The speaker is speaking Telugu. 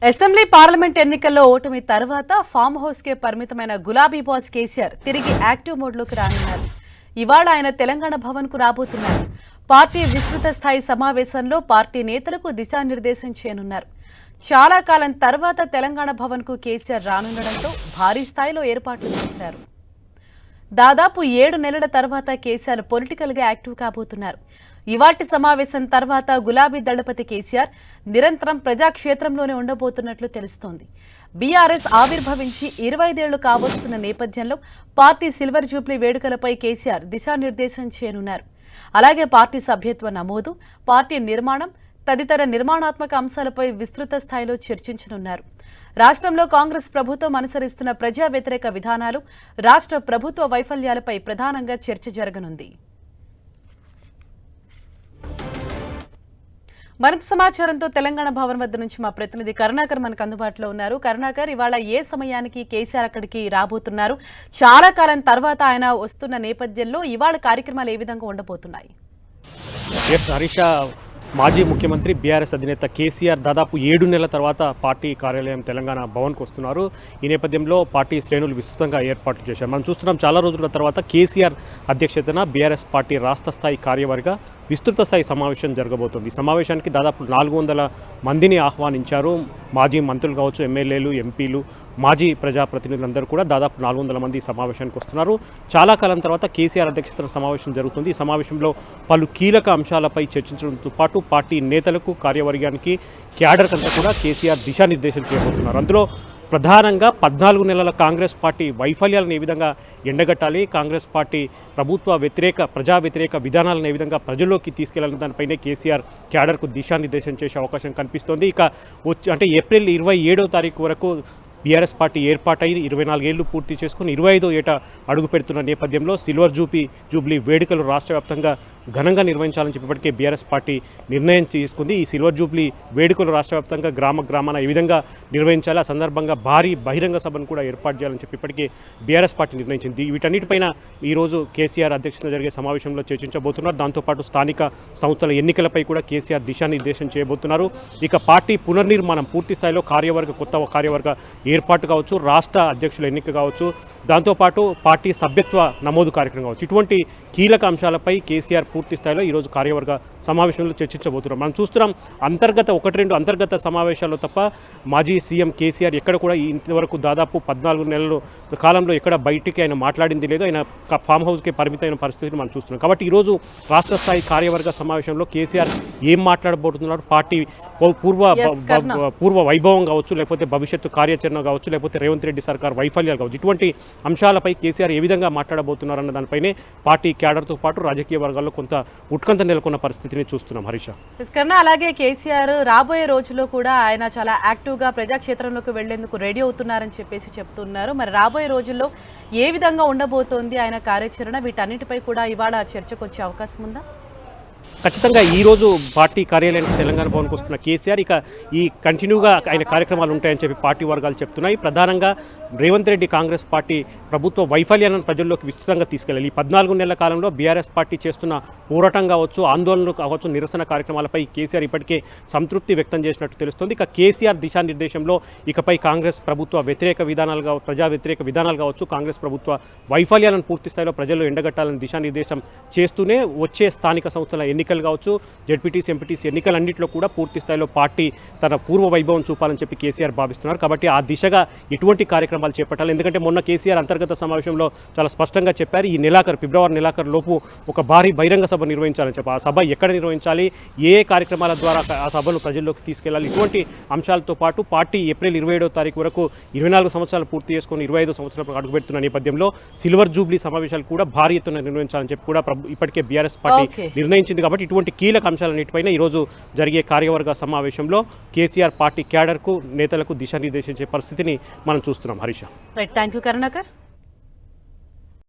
అసెంబ్లీ పార్లమెంట్ ఎన్నికల్లో ఓటమి తర్వాత ఫామ్ హౌస్ కే పరిమితమైన గులాబీ బాస్ కేసీఆర్ తిరిగి యాక్టివ్ మోడ్లోకి రానున్నారు. ఇవాళ ఆయన తెలంగాణ భవన్ కు రాబోతున్నారు. పార్టీ విస్తృత స్థాయి సమావేశంలో పార్టీ నేతలకు దిశానిర్దేశం చేయనున్నారు. చాలా కాలం తర్వాత తెలంగాణ భవన్ కు కేసీఆర్ రానుండడంతో భారీ స్థాయిలో ఏర్పాట్లు చేశారు. దాదాపు 7 నెలల తర్వాత కేసీఆర్ పొలిటికల్ గా యాక్టివ్ కాబోతున్నారు. ఇవాటి సమావేశం తర్వాత గులాబీ దళపతి కేసీఆర్ నిరంతరం ప్రజాక్షేత్రంలోనే ఉండబోతున్నట్లు తెలుస్తోంది. బీఆర్ఎస్ ఆవిర్భవించి 25 ఏళ్లు కావస్తున్న నేపథ్యంలో పార్టీ సిల్వర్ జూబ్లీ వేడుకలపై కేసీఆర్ దిశానిర్దేశం చేయనున్నారు. అలాగే పార్టీ సభ్యత్వ నమోదు, పార్టీ నిర్మాణం తదితర నిర్మాణాత్మక అంశాలపై విస్తృత స్థాయిలో చర్చించనున్నారు. రాష్ట్రంలో కాంగ్రెస్ ప్రభుత్వం అనుసరిస్తున్న ప్రజా వ్యతిరేక విధానాలు, రాష్ట్ర ప్రభుత్వ వైఫల్యాలపై ప్రధానంగా చర్చ జరగనుంది. మరింత సమాచారంతో తెలంగాణ భవన్ వద్ద నుంచి మా ప్రతినిధి కరుణాకర్ మనకు అందుబాటులో ఉన్నారు. కరుణాకర్, ఇవాళ ఏ సమయానికి కేసీఆర్ అక్కడికి రాబోతున్నారు? చాలా కాలం తర్వాత ఆయన వస్తున్న నేపథ్యంలో ఇవాళ కార్యక్రమాలు ఏ విధంగా ఉండబోతున్నాయి? మాజీ ముఖ్యమంత్రి బీఆర్ఎస్ అధినేత కేసీఆర్ దాదాపు 7 నెలల తర్వాత పార్టీ కార్యాలయం తెలంగాణ భవన్కు వస్తున్నారు. ఈ నేపథ్యంలో పార్టీ శ్రేణులు విస్తృతంగా ఏర్పాట్లు చేశారు. మనం చూస్తున్నాం, చాలా రోజుల తర్వాత కేసీఆర్ అధ్యక్షతన బీఆర్ఎస్ పార్టీ రాష్ట్ర స్థాయి కార్యవర్గ విస్తృత స్థాయి సమావేశం జరగబోతోంది. ఈ సమావేశానికి దాదాపు 400 మందిని ఆహ్వానించారు. మాజీ మంత్రులు కావచ్చు, ఎమ్మెల్యేలు, ఎంపీలు, మాజీ ప్రజాప్రతినిధులందరూ కూడా దాదాపు 400 మంది సమావేశానికి వస్తున్నారు. చాలా కాలం తర్వాత కేసీఆర్ అధ్యక్షతన సమావేశం జరుగుతుంది. ఈ సమావేశంలో పలు కీలక అంశాలపై చర్చించడంతో పాటు పార్టీ నేతలకు, కార్యవర్గానికి, క్యాడర్ అంతా కూడా కేసీఆర్ దిశానిర్దేశం చేయబోతున్నారు. అందులో ప్రధానంగా 14 నెలల కాంగ్రెస్ పార్టీ వైఫల్యాలను ఏ విధంగా ఎండగట్టాలి, కాంగ్రెస్ పార్టీ ప్రభుత్వ వ్యతిరేక, ప్రజా వ్యతిరేక విధానాలను ఏ విధంగా ప్రజల్లోకి తీసుకెళ్లాలని దానిపైనే కేసీఆర్ క్యాడర్కు దిశానిర్దేశం చేసే అవకాశం కనిపిస్తోంది. ఇక అంటే ఏప్రిల్ 27వ తారీఖు వరకు బీఆర్ఎస్ పార్టీ ఏర్పాటై 24 ఏళ్లు పూర్తి చేసుకుని 25వ ఏట అడుగు పెడుతున్న నేపథ్యంలో సిల్వర్ జూబ్లీ వేడుకలు రాష్ట్ర వ్యాప్తంగా ఘనంగా నిర్వహించాలని చెప్పి ఇప్పటికే బీఆర్ఎస్ పార్టీ నిర్ణయం తీసుకుంది. ఈ సిల్వర్ జూబ్లీ వేడుకలు రాష్ట్ర వ్యాప్తంగా గ్రామాన ఏ విధంగా నిర్వహించాలి, ఆ సందర్భంగా భారీ బహిరంగ సభను కూడా ఏర్పాటు చేయాలని చెప్పి ఇప్పటికే బీఆర్ఎస్ పార్టీ నిర్ణయించింది. వీటన్నిటిపైన ఈరోజు కేసీఆర్ అధ్యక్షతన జరిగే సమావేశంలో చర్చించబోతున్నారు. దాంతోపాటు స్థానిక సంస్థల ఎన్నికలపై కూడా కేసీఆర్ దిశానిర్దేశం చేయబోతున్నారు. ఇక పార్టీ పునర్నిర్మాణం, పూర్తి స్థాయిలో కొత్త కార్యవర్గ ఏర్పాటు కావచ్చు, రాష్ట్ర అధ్యక్షుల ఎన్నిక కావచ్చు, దాంతోపాటు పార్టీ సభ్యత్వ నమోదు కార్యక్రమం కావచ్చు, ఇటువంటి కీలక అంశాలపై కేసీఆర్ పూర్తి స్థాయిలో ఈరోజు కార్యవర్గ సమావేశంలో చర్చించబోతున్నాం. మనం చూస్తున్నాం, 1-2 అంతర్గత సమావేశాల్లో తప్ప మాజీ సీఎం కేసీఆర్ ఎక్కడ కూడా ఇంతవరకు దాదాపు 14 నెలల కాలంలో ఎక్కడ బయటికి ఆయన మాట్లాడింది లేదు. ఆయన ఫామ్ హౌస్కి పరిమితమైన పరిస్థితిని మనం చూస్తున్నాం. కాబట్టి ఈరోజు రాష్ట్ర స్థాయి కార్యవర్గ సమావేశంలో కేసీఆర్ ఏం మాట్లాడబోతున్నారు, పార్టీ పూర్వ వైభవం కావచ్చు, లేకపోతే భవిష్యత్తు కార్యాచరణ కావచ్చు, లేకపోతే రేవంత్ రెడ్డి సర్కార్ వైఫల్యాలు కావచ్చు, ఇటువంటి అంశాలపై కేసీఆర్ ఏ విధంగా మాట్లాడబోతున్నారన్న దానిపైనే పార్టీ క్యాడర్తో పాటు రాజకీయ వర్గాల్లో కొంత ఉత్కంఠ నెలకొన్న పరిస్థితిని చూస్తున్నాం. హరీష, అలాగే కేసీఆర్ రాబోయే రోజుల్లో కూడా ఆయన చాలా యాక్టివ్గా ప్రజాక్షేత్రంలోకి వెళ్లేందుకు రెడీ అవుతున్నారని చెప్పేసి చెప్తున్నారు. మరి రాబోయే రోజుల్లో ఏ విధంగా ఉండబోతోంది ఆయన కార్యాచరణ, వీటన్నిటిపై కూడా ఇవాళ చర్చకు వచ్చే అవకాశం ఉందా? ఖచ్చితంగా ఈరోజు పార్టీ కార్యాలయానికి తెలంగాణ భవన్కి వస్తున్న కేసీఆర్ ఇక ఈ కంటిన్యూగా ఆయన కార్యక్రమాలు ఉంటాయని చెప్పి పార్టీ వర్గాలు చెప్తున్నాయి. ప్రధానంగా రేవంత్ రెడ్డి కాంగ్రెస్ పార్టీ ప్రభుత్వ వైఫల్యాలను ప్రజల్లోకి విస్తృతంగా తీసుకెళ్లాలి. ఈ 14 నెలల కాలంలో బీఆర్ఎస్ పార్టీ చేస్తున్న పోరాటం కావచ్చు, ఆందోళనలు కావచ్చు, నిరసన కార్యక్రమాలపై కేసీఆర్ ఇప్పటికే సంతృప్తి వ్యక్తం చేసినట్టు తెలుస్తుంది. ఇక కేసీఆర్ దిశానిర్దేశంలో ఇకపై కాంగ్రెస్ ప్రభుత్వ వ్యతిరేక విధానాలు కావచ్చు, ప్రజా వ్యతిరేక విధానాలు కావచ్చు, కాంగ్రెస్ ప్రభుత్వ వైఫల్యాలను పూర్తి స్థాయిలో ప్రజల్లో ఎండగట్టాలని దిశానిర్దేశం చేస్తూనే వచ్చే స్థానిక సంస్థల ఎన్నికలు కావచ్చు, జెడ్పీటీసీ, ఎంపీటీసీ ఎన్నికలన్నింటిలో కూడా పూర్తి స్థాయిలో పార్టీ తన పూర్వ వైభవం చూపాలని చెప్పి కేసీఆర్ భావిస్తున్నారు. కాబట్టి ఆ దిశగా ఇటువంటి కార్యక్రమాలు చేపట్టాలి. ఎందుకంటే మొన్న కేసీఆర్ అంతర్గత సమావేశంలో చాలా స్పష్టంగా చెప్పారు, ఈ ఫిబ్రవరి నెలాఖరు లోపు ఒక భారీ బహిరంగ సభ నిర్వహించాలని చెప్పి. ఆ సభ ఎక్కడ నిర్వహించాలి, ఏ కార్యక్రమాల ద్వారా ఆ సభను ప్రజల్లోకి తీసుకెళ్లాలి, ఇటువంటి అంశాలతో పాటు పార్టీ ఏప్రిల్ 27వ తారీఖు వరకు 24 సంవత్సరాలు పూర్తి చేసుకుని 25 సంవత్సరాలు అడుగుపెడుతున్న నేపథ్యంలో సిల్వర్ జూబ్లీ సమావేశాలు కూడా భారీ ఎత్తున నిర్వహించాలని చెప్పి కూడా ఇప్పటికే బీఆర్ఎస్ పార్టీ నిర్ణయించింది. కాబట్టి ఇటువంటి కీలక అంశాలన్నిటిపైన ఈరోజు జరిగే కార్యవర్గ సమావేశంలో కేసీఆర్ పార్టీ క్యాడర్కు, నేతలకు దిశానిర్దేశించే పరిస్థితిని మనం చూస్తున్నాం. Harisha, thank you Karunakar.